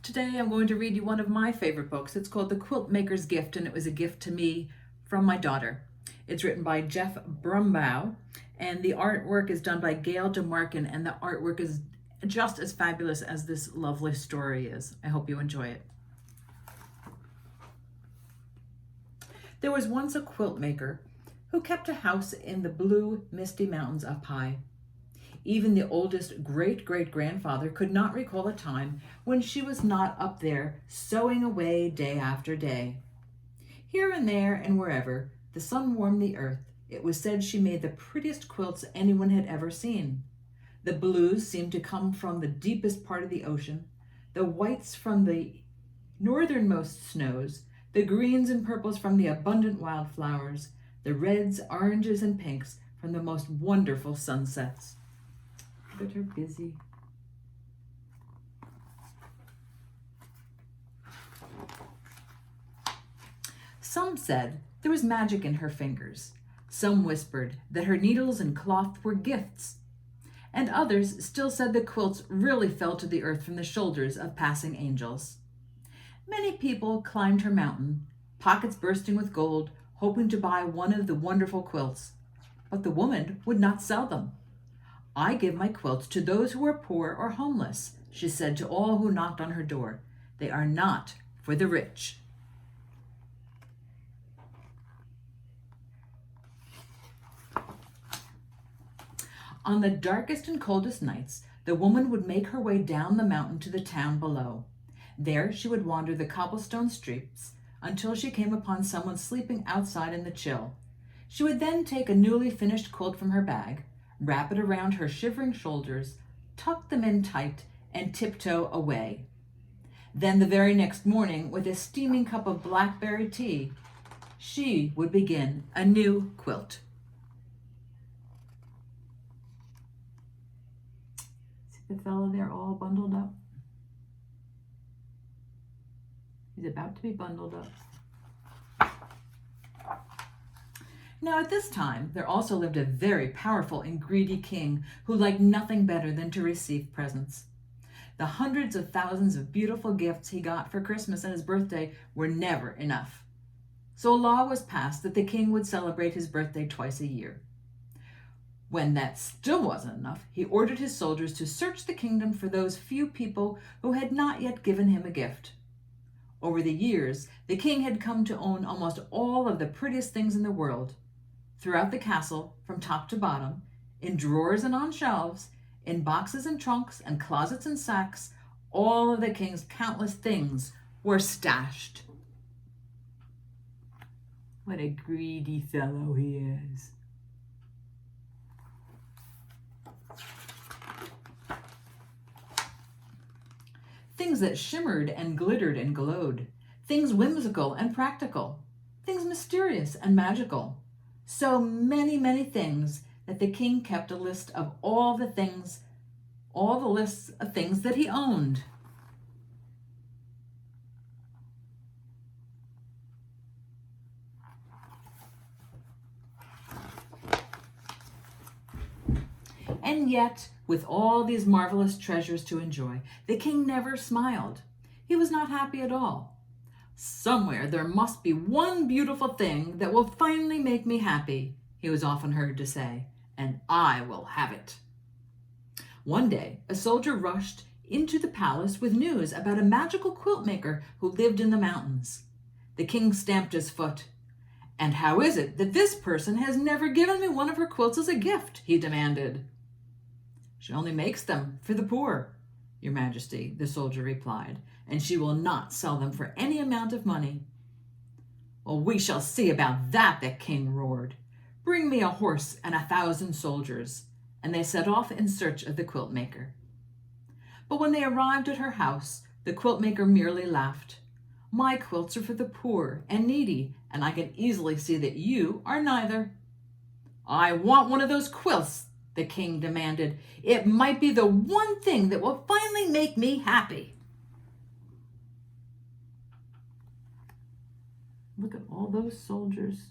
Today I'm going to read you one of my favorite books. It's called The Quiltmaker's Gift, and it was a gift to me from my daughter. It's written by Jeff Brumbea, and the artwork is done by Gail de Marcken, and the artwork is just as fabulous as this lovely story is. I hope you enjoy it. There was once a quilt maker who kept a house in the blue, misty mountains up high. Even the oldest great-great-grandfather could not recall a time when she was not up there sewing away day after day. Here and there and wherever the sun warmed the earth, it was said she made the prettiest quilts anyone had ever seen. The blues seemed to come from the deepest part of the ocean, the whites from the northernmost snows, the greens and purples from the abundant wildflowers, the reds, oranges, and pinks from the most wonderful sunsets. Look at her busy. Some said there was magic in her fingers. Some whispered that her needles and cloth were gifts. And others still said the quilts really fell to the earth from the shoulders of passing angels. Many people climbed her mountain, pockets bursting with gold, hoping to buy one of the wonderful quilts. But the woman would not sell them. "I give my quilts to those who are poor or homeless," she said to all who knocked on her door. "They are not for the rich." On the darkest and coldest nights, the woman would make her way down the mountain to the town below. There she would wander the cobblestone streets until she came upon someone sleeping outside in the chill. She would then take a newly finished quilt from her bag, wrap it around her shivering shoulders, tuck them in tight, and tiptoe away. Then the very next morning, with a steaming cup of blackberry tea, she would begin a new quilt. See the fellow there all bundled up? He's about to be bundled up. Now at this time, there also lived a very powerful and greedy king who liked nothing better than to receive presents. The hundreds of thousands of beautiful gifts he got for Christmas and his birthday were never enough. So a law was passed that the king would celebrate his birthday twice a year. When that still wasn't enough, he ordered his soldiers to search the kingdom for those few people who had not yet given him a gift. Over the years, the king had come to own almost all of the prettiest things in the world. Throughout the castle, from top to bottom, in drawers and on shelves, in boxes and trunks and closets and sacks, all of the king's countless things were stashed. What a greedy fellow he is. Things that shimmered and glittered and glowed, things whimsical and practical, things mysterious and magical. So many, many things that the king kept a list of all the lists of things that he owned. And yet, with all these marvelous treasures to enjoy, the king never smiled. He was not happy at all. "Somewhere there must be one beautiful thing that will finally make me happy," he was often heard to say, "and I will have it." One day, a soldier rushed into the palace with news about a magical quilt maker who lived in the mountains. The king stamped his foot. "And how is it that this person has never given me one of her quilts as a gift?" he demanded. "She only makes them for the poor, Your Majesty," the soldier replied, "and she will not sell them for any amount of money." "Well, we shall see about that," the king roared. "Bring me a horse and 1,000 soldiers." And they set off in search of the quilt maker. But when they arrived at her house, the quilt maker merely laughed. "My quilts are for the poor and needy, and I can easily see that you are neither." "I want one of those quilts," the king demanded. "It might be the one thing that will finally make me happy." Look at all those soldiers.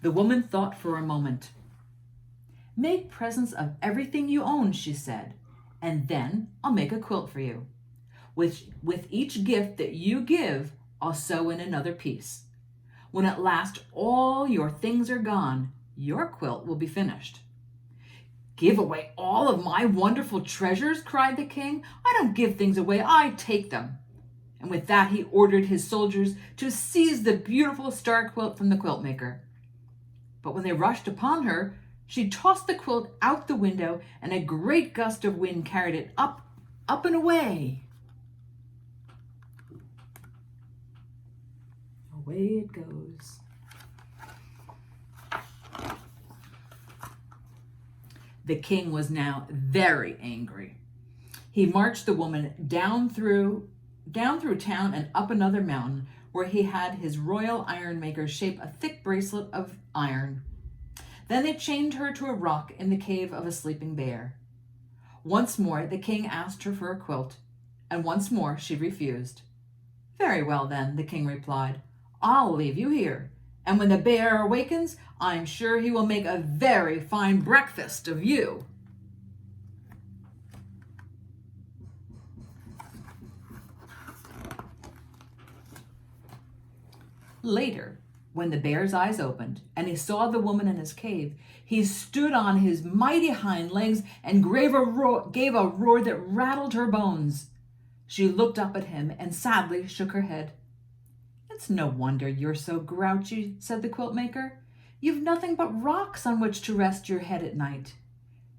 The woman thought for a moment. Make presents of everything you own, she said, and then I'll make a quilt for you. With each gift that you give, I'll sew in another piece. When at last all your things are gone, your quilt will be finished." "Give away all of my wonderful treasures?" cried the king. "I don't give things away, I take them." And with that he ordered his soldiers to seize the beautiful star quilt from the quiltmaker. But when they rushed upon her, she tossed the quilt out the window, and a great gust of wind carried it up and away. Away it goes. The king was now very angry. He marched the woman down through town and up another mountain, where he had his royal ironmaker shape a thick bracelet of iron. Then they chained her to a rock in the cave of a sleeping bear. Once more the king asked her for a quilt, and once more she refused. "Very well then," the king replied, "I'll leave you here, and when the bear awakens, I'm sure he will make a very fine breakfast of you." Later, when the bear's eyes opened and he saw the woman in his cave, he stood on his mighty hind legs and gave a roar that rattled her bones. She looked up at him and sadly shook her head. "It's no wonder you're so grouchy," said the quiltmaker. "You've nothing but rocks on which to rest your head at night.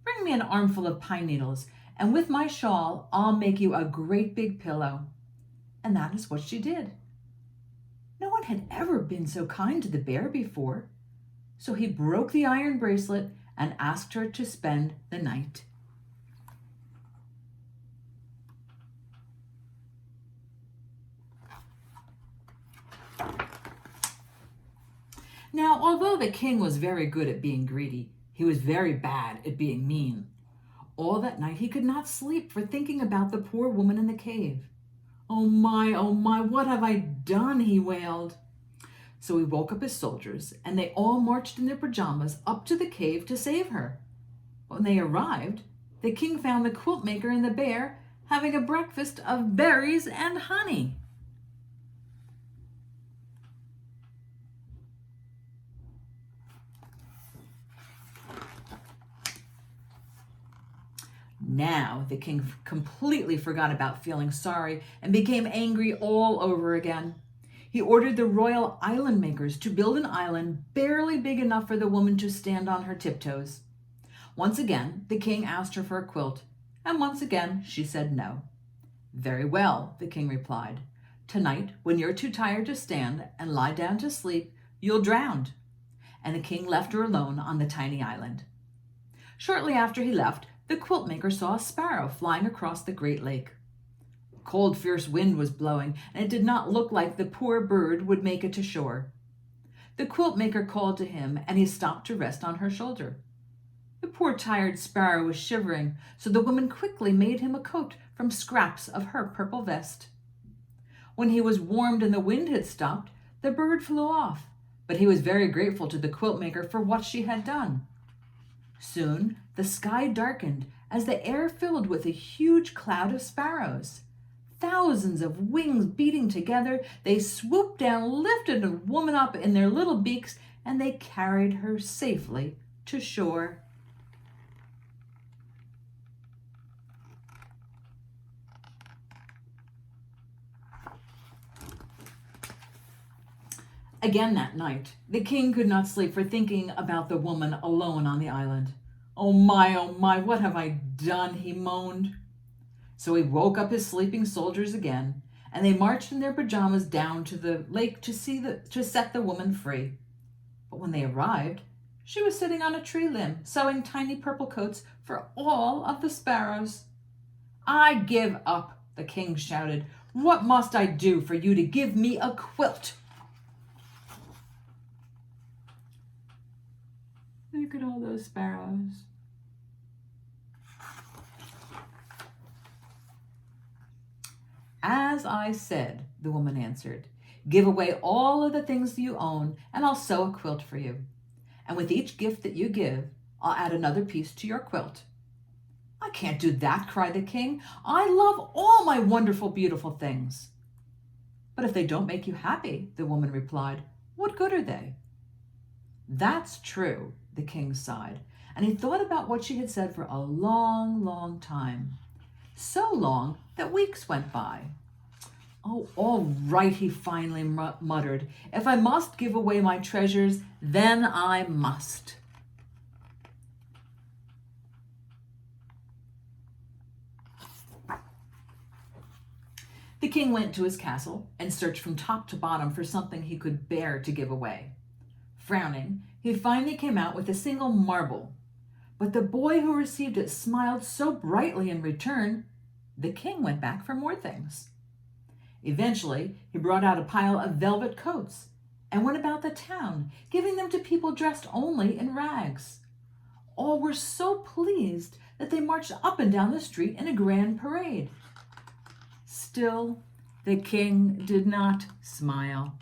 Bring me an armful of pine needles, and with my shawl I'll make you a great big pillow." And that is what she did. No one had ever been so kind to the bear before, so he broke the iron bracelet and asked her to spend the night. Now, although the king was very good at being greedy, he was very bad at being mean. All that night he could not sleep for thinking about the poor woman in the cave. Oh my, what have I done?" he wailed. So he woke up his soldiers, and they all marched in their pajamas up to the cave to save her. When they arrived, the king found the quiltmaker and the bear having a breakfast of berries and honey. Now the king completely forgot about feeling sorry and became angry all over again. He ordered the royal island makers to build an island barely big enough for the woman to stand on her tiptoes. Once again, the king asked her for a quilt, and once again she said no. "Very well," the king replied. "Tonight, when you're too tired to stand and lie down to sleep, you'll drown." And the king left her alone on the tiny island. Shortly after he left, the quiltmaker saw a sparrow flying across the great lake. A cold, fierce wind was blowing, and it did not look like the poor bird would make it to shore. The quiltmaker called to him, and he stopped to rest on her shoulder. The poor tired sparrow was shivering, so the woman quickly made him a coat from scraps of her purple vest. When he was warmed and the wind had stopped, the bird flew off, but he was very grateful to the quiltmaker for what she had done. Soon the sky darkened as the air filled with a huge cloud of sparrows. Thousands of wings beating together, they swooped down, lifted the woman up in their little beaks, and they carried her safely to shore. Again that night, the king could not sleep for thinking about the woman alone on the island. Oh my, what have I done?" he moaned. So he woke up his sleeping soldiers again, and they marched in their pajamas down to the lake to set the woman free. But when they arrived, she was sitting on a tree limb, sewing tiny purple coats for all of the sparrows. "I give up," the king shouted. "What must I do for you to give me a quilt?" Look at all those sparrows. "As I said," the woman answered, "give away all of the things you own, and I'll sew a quilt for you. And with each gift that you give, I'll add another piece to your quilt." "I can't do that," cried the king. "I love all my wonderful, beautiful things." "But if they don't make you happy," the woman replied, "what good are they?" "That's true," the king sighed, and he thought about what she had said for a long, long time. So long that weeks went by. "Oh, all right," he finally muttered. "If I must give away my treasures, then I must." The king went to his castle and searched from top to bottom for something he could bear to give away. Frowning, he finally came out with a single marble. But the boy who received it smiled so brightly in return, the king went back for more things. Eventually, he brought out a pile of velvet coats and went about the town, giving them to people dressed only in rags. All were so pleased that they marched up and down the street in a grand parade. Still, the king did not smile.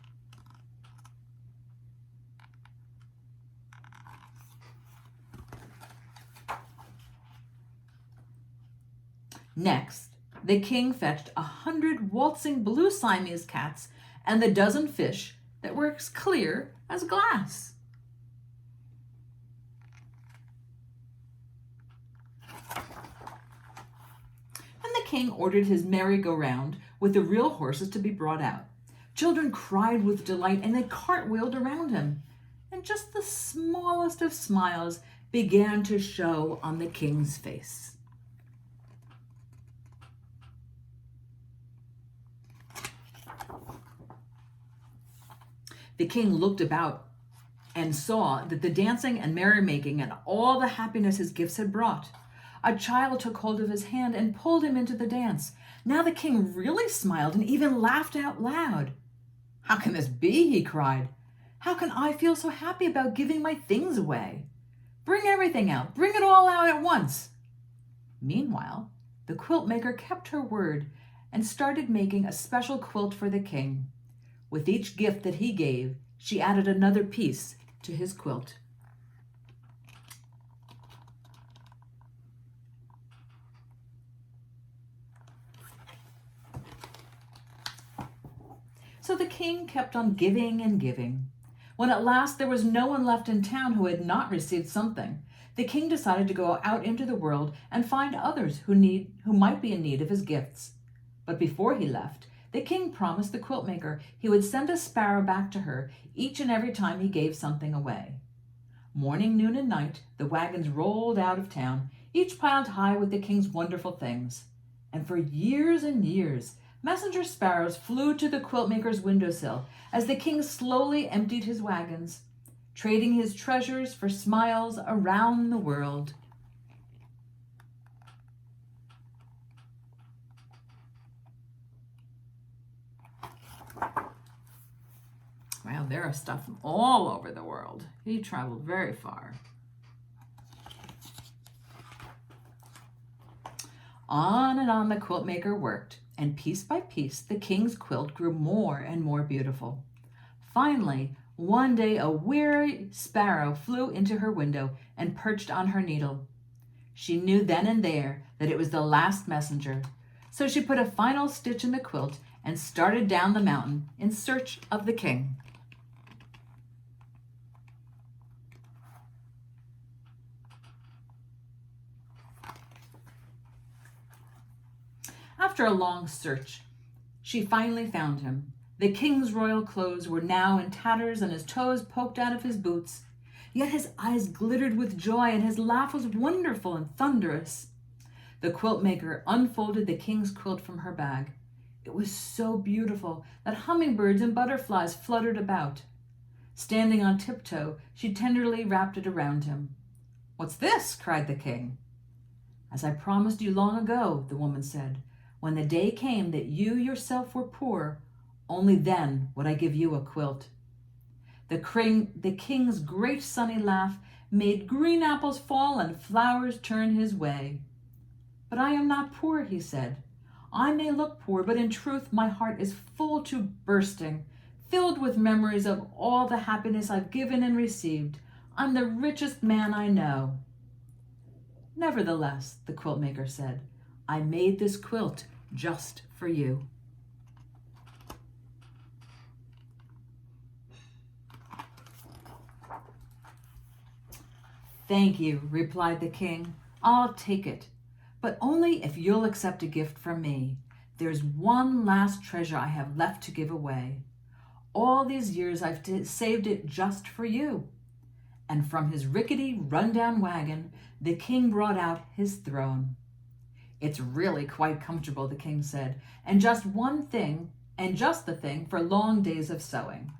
Next, the king fetched 100 waltzing blue Siamese cats and the dozen fish that were as clear as glass. And the king ordered his merry-go-round with the real horses to be brought out. Children cried with delight and they cartwheeled around him. And just the smallest of smiles began to show on the king's face. The king looked about and saw that the dancing and merrymaking and all the happiness his gifts had brought. A child took hold of his hand and pulled him into the dance. Now the king really smiled and even laughed out loud. "How can this be?" he cried. "How can I feel so happy about giving my things away? Bring everything out. Bring it all out at once." Meanwhile, the quiltmaker kept her word and started making a special quilt for the king. With each gift that he gave, she added another piece to his quilt. So the king kept on giving and giving. When at last there was no one left in town who had not received something, the king decided to go out into the world and find others who might be in need of his gifts. But before he left, the king promised the quiltmaker he would send a sparrow back to her each and every time he gave something away. Morning, noon, and night, the wagons rolled out of town, each piled high with the king's wonderful things. And for years and years, messenger sparrows flew to the quiltmaker's windowsill as the king slowly emptied his wagons, trading his treasures for smiles around the world. Well, there are stuff from all over the world. He traveled very far. On and on the quiltmaker worked, and piece by piece the king's quilt grew more and more beautiful. Finally, one day a weary sparrow flew into her window and perched on her needle. She knew then and there that it was the last messenger, so she put a final stitch in the quilt and started down the mountain in search of the king. After a long search, she finally found him. The king's royal clothes were now in tatters and his toes poked out of his boots. Yet his eyes glittered with joy and his laugh was wonderful and thunderous. The quiltmaker unfolded the king's quilt from her bag. It was so beautiful that hummingbirds and butterflies fluttered about. Standing on tiptoe, she tenderly wrapped it around him. "What's this?" cried the king. "As I promised you long ago," the woman said, "when the day came that you yourself were poor, only then would I give you a quilt." The king's great sunny laugh made green apples fall and flowers turn his way. "But I am not poor," he said. "I may look poor, but in truth my heart is full to bursting, filled with memories of all the happiness I've given and received. I'm the richest man I know." Nevertheless, the quiltmaker said, I made this quilt just for you. Thank you, replied the king. I'll take it, but only if you'll accept a gift from me. There's one last treasure I have left to give away. All these years I've saved it just for you. And from his rickety, run-down wagon, the king brought out his throne. It's really quite comfortable, the king said, and just the thing for long days of sewing.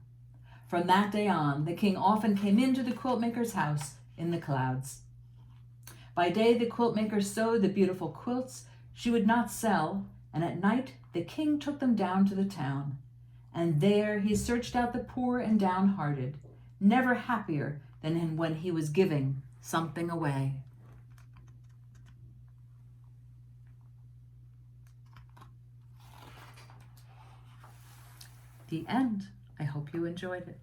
From that day on, the king often came into the quiltmaker's house in the clouds. By day, the quiltmaker sewed the beautiful quilts she would not sell, and at night the king took them down to the town. And there he searched out the poor and downhearted, never happier than when he was giving something away. The end. I hope you enjoyed it.